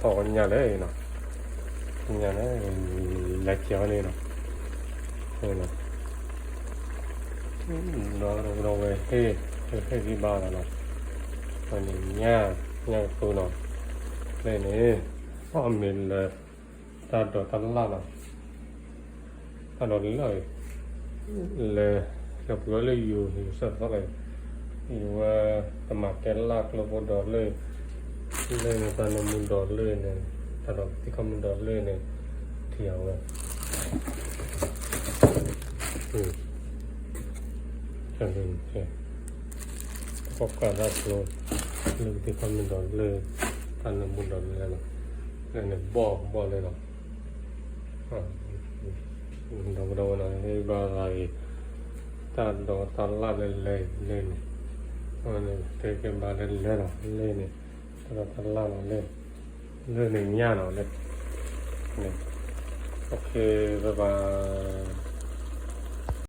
họ nhà đấy nó nhà đấy là chéo này nó về hey cái bao là nó còn nhà tôi nó đây này họ mình là ta đổ ta la nó ta đổ đến rồi là gặp gỡเลยอยู่sợเท่าไหร่อยู่ว่าสมัครแกนลากเราบนดอดเลยในตอนนมุนดอดเลยเนี่ยตลอดที่เขามุนดอดเลยเนี่ยเที่ยวเลยจังเลยใช่พบการรับรู้เรื่องที่เขามุนดอดเลยตอนนมุนดอดเลยเนาะเนี่ยบอกเลยเนาะเราเนาะให้บาอะไรตาดอตาลาเลยเนี่ยเทกันบาเลยเนาะเลยเนี่ยตาลาเลยหนึ่งย่าเนาะเนี่ยโอเคบ๊ายบาย